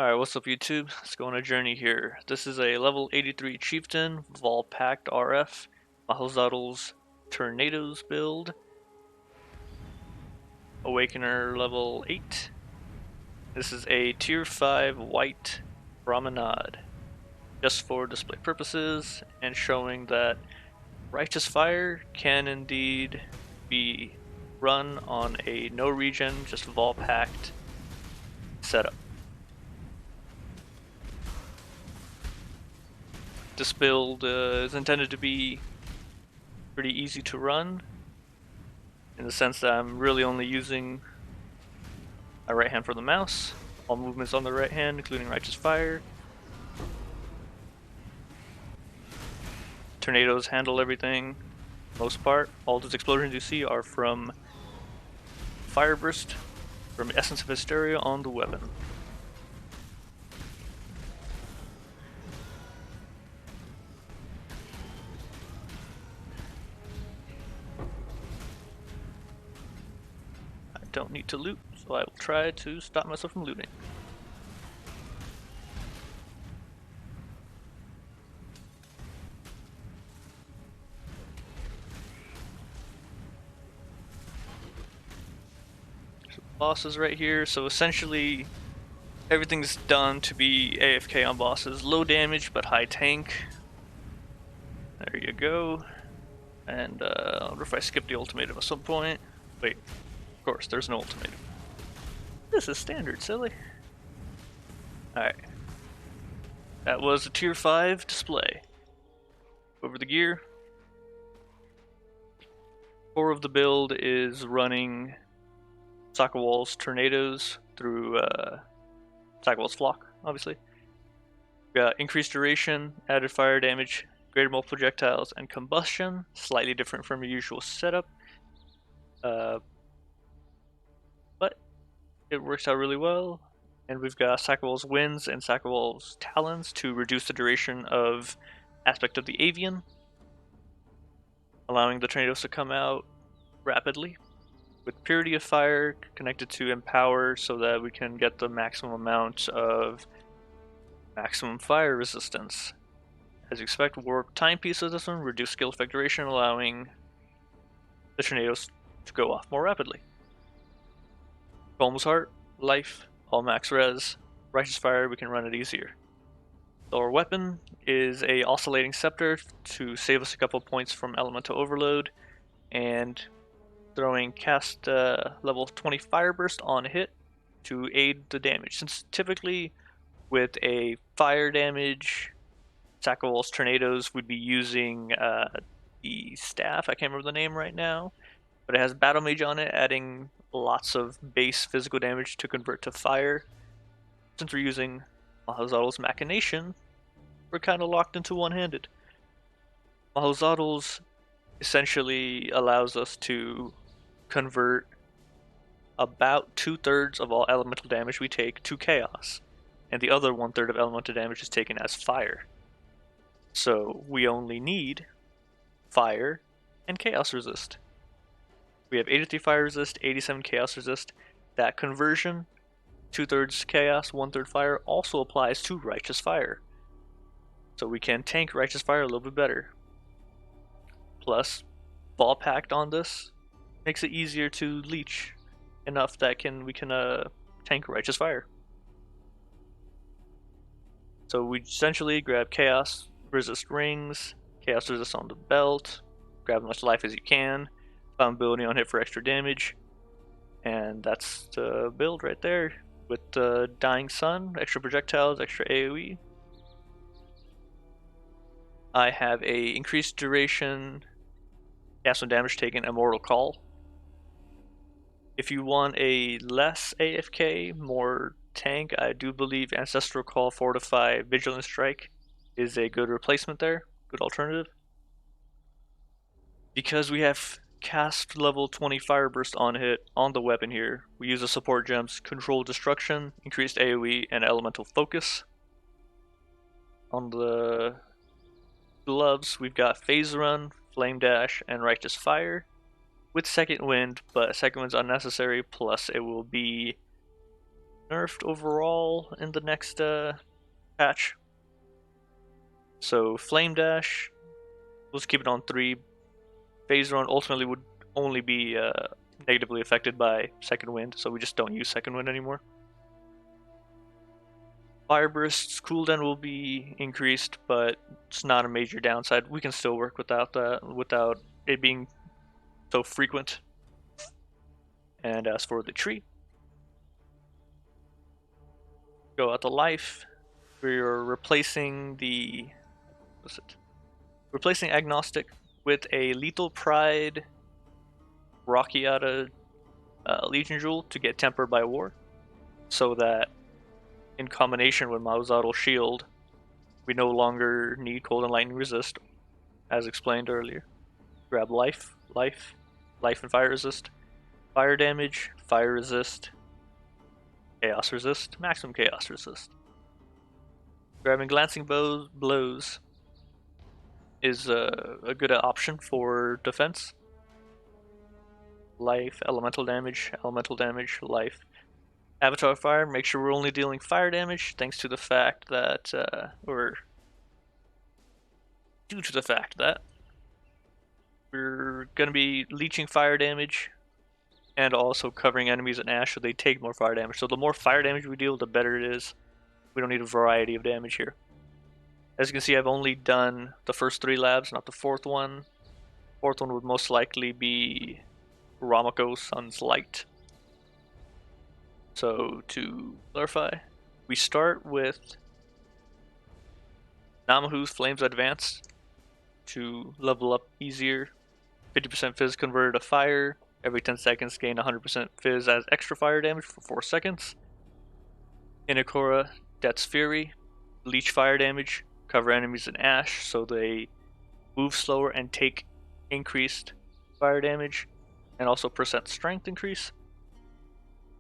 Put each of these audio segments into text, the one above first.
Alright, what's up YouTube? Let's go on a journey here. This is a level 83 Chieftain, Vaal Pact RF, Mahuxotl's Tornadoes build, Awakener level 8. This is a tier 5 white promenade, just for display purposes and showing that Righteous Fire can indeed be run on a no regen, just Vaal Pact setup. This build is intended to be pretty easy to run, in the sense that I'm really only using my right hand for the mouse, all movements on the right hand, including Righteous Fire. Tornadoes handle everything, most part. All those explosions you see are from Fire Burst, from Essence of Hysteria on the weapon. I don't need to loot, so I will try to stop myself from looting. So bosses right here, so essentially everything's done to be AFK on bosses. Low damage but high tank. There you go. And I wonder if I skip the ultimatum at some point. Wait, of course, there's no ultimatum. This is standard, silly. Alright. That was a tier 5 display. Over the gear. Core of the build is running Wall's Tornadoes through Wall's Flock, obviously. We got increased duration, added fire damage, greater multiple projectiles, and combustion. Slightly different from your usual setup. But it works out really well. And we've got Wall's Winds and Wall's Talons to reduce the duration of aspect of the Avian, allowing the tornadoes to come out rapidly. With Purity of Fire connected to Empower so that we can get the maximum amount of maximum fire resistance. As you expect, Warp Timepiece of this one, reduce skill effect duration, allowing the tornadoes to go off more rapidly. Golem's Heart, Life, all max res. Righteous Fire, we can run it easier. So our weapon is a Oscillating Scepter to save us a couple points from Elemental Overload, and throwing cast level 20 Fire Burst on hit to aid the damage. Since typically with a fire damage, Wall's Tornadoes would be using the staff, I can't remember the name right now, but it has Battle Mage on it, adding lots of base physical damage to convert to fire. Since we're using Mahuxotl's Machination, we're kind of locked into one-handed. Mahuxotl's essentially allows us to convert about 2/3 of all elemental damage we take to chaos, and the other 1/3 of elemental damage is taken as fire. So we only need fire and chaos resist. We have 83 fire resist, 87 chaos resist. That conversion, 2/3 chaos, 1/3 fire, also applies to Righteous Fire. So we can tank Righteous Fire a little bit better. Plus, Vaal Pact on this makes it easier to leech enough that we can tank Righteous Fire. So we essentially grab Chaos Resist Rings, Chaos Resist on the belt, grab as much life as you can, found ability on hit for extra damage, and that's the build right there. With the Dying Sun, extra projectiles, extra AoE. I have a increased duration, cast when damage taken, Immortal Call. If you want a less AFK, more tank, I do believe Ancestral Call, Fortify, Vigilant Strike is a good replacement there, good alternative. Because we have cast level 20 Fire Burst on hit on the weapon here, we use the support gems Control Destruction, increased AoE, and Elemental Focus. On the gloves, we've got Phase Run, Flame Dash, and Righteous Fire with Second Wind, but Second Wind's unnecessary, plus it will be nerfed overall in the next patch. So Flame Dash, we'll just keep it on 3. Phase Run ultimately would only be negatively affected by Second Wind, so we just don't use Second Wind anymore. Fire Burst's cooldown will be increased, but it's not a major downside. We can still work without that, without it being so frequent. And as for the tree, go out to life. We're replacing the replacing Agnostic with a Lethal Pride Rockiata Legion Jewel to get Tempered by War, so that in combination with Mahuxotl Shield, we no longer need Cold and Lightning Resist, as explained earlier. Grab life, and fire resist. Fire damage, fire resist, chaos resist, maximum chaos resist. Grabbing glancing blows is a good option for defense. Life, elemental damage, life. Avatar Fire, make sure we're only dealing fire damage, thanks to the fact that, or due to the fact that we're going to be leeching fire damage and also covering enemies in ash so they take more fire damage. So the more fire damage we deal, the better it is. We don't need a variety of damage here. As you can see, I've only done the first 3 labs, not the 4th one. 4th one would most likely be Ramako Sun's Light. So to clarify, we start with Namahu's Flames Advance to level up easier. 50% Fizz converted to fire. Every 10 seconds gain 100% Fizz as extra fire damage for 4 seconds. Inakura, Death's Fury, leech fire damage, cover enemies in ash so they move slower and take increased fire damage, and also percent strength increase.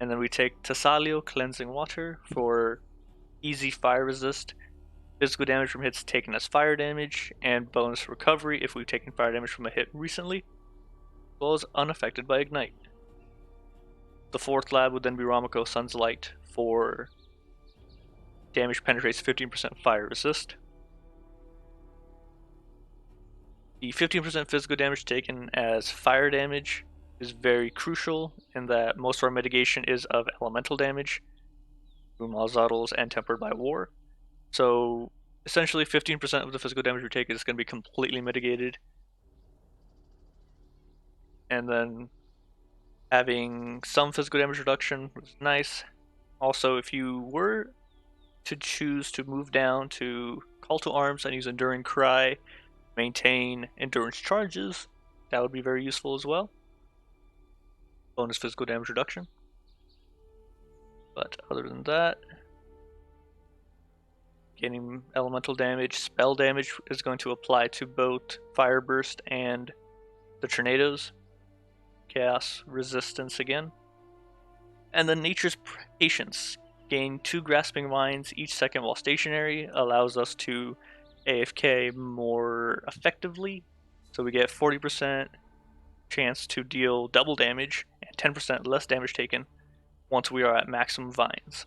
And then we take Tassalio, Cleansing Water for easy fire resist, physical damage from hits taken as fire damage, and bonus recovery if we've taken fire damage from a hit recently, as well as unaffected by Ignite. The 4th lab would then be Ramako Sun's Light for damage penetrates 15% fire resist. The 15% physical damage taken as fire damage is very crucial in that most of our mitigation is of elemental damage through Mahuxotls and Tempered by War. So essentially 15% of the physical damage we take is going to be completely mitigated. And then having some physical damage reduction was nice. Also, if you were to choose to move down to Call to Arms and use Enduring Cry, maintain endurance charges, that would be very useful as well. Bonus physical damage reduction. But other than that, getting elemental damage, spell damage is going to apply to both Fire Burst and the Tornadoes. Chaos resistance again. And then Nature's Patience. Gain 2 Grasping Vines each second while stationary, allows us to AFK more effectively. So we get 40% chance to deal double damage and 10% less damage taken once we are at maximum vines.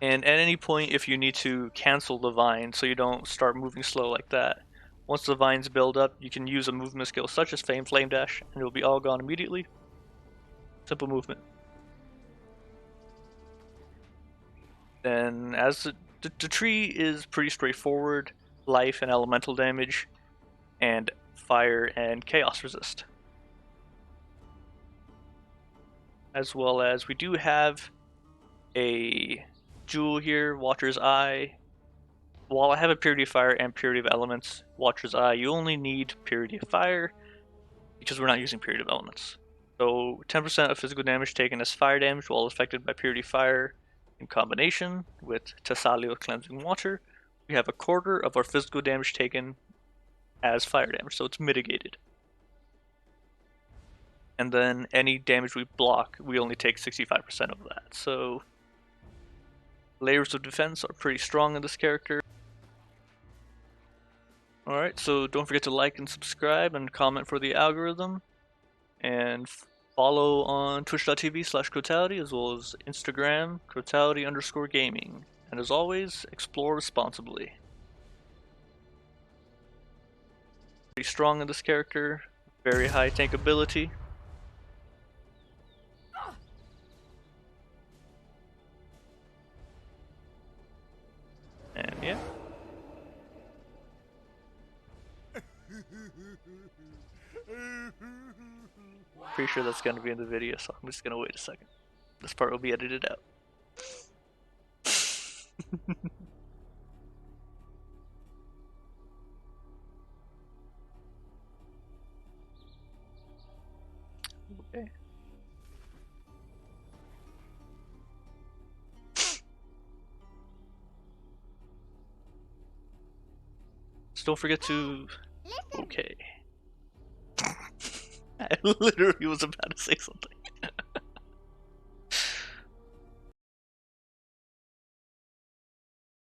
And at any point, if you need to cancel the vine so you don't start moving slow like that, once the vines build up, you can use a movement skill such as Flame Dash, and it will be all gone immediately. Simple movement. Then, as the tree is pretty straightforward, life and elemental damage, and fire and chaos resist. As well as we do have a jewel here, Watcher's Eye. While I have a Purity of Fire and Purity of Elements, Watcher's Eye, you only need Purity of Fire because we're not using Purity of Elements. So 10% of physical damage taken as fire damage while affected by Purity of Fire in combination with Tassalio Cleansing Water. We have a quarter of our physical damage taken as fire damage, so it's mitigated. And then any damage we block, we only take 65% of that. So layers of defense are pretty strong in this character. Alright, so don't forget to like and subscribe and comment for the algorithm. And Follow on twitch.tv/Crotality as well as Instagram, Crotality_gaming. And as always, explore responsibly. Pretty strong in this character, very high tank ability. And yeah. Pretty sure that's going to be in the video, so I'm just going to wait a second. This part will be edited out. Okay. Just don't forget to... Okay. I literally was about to say something.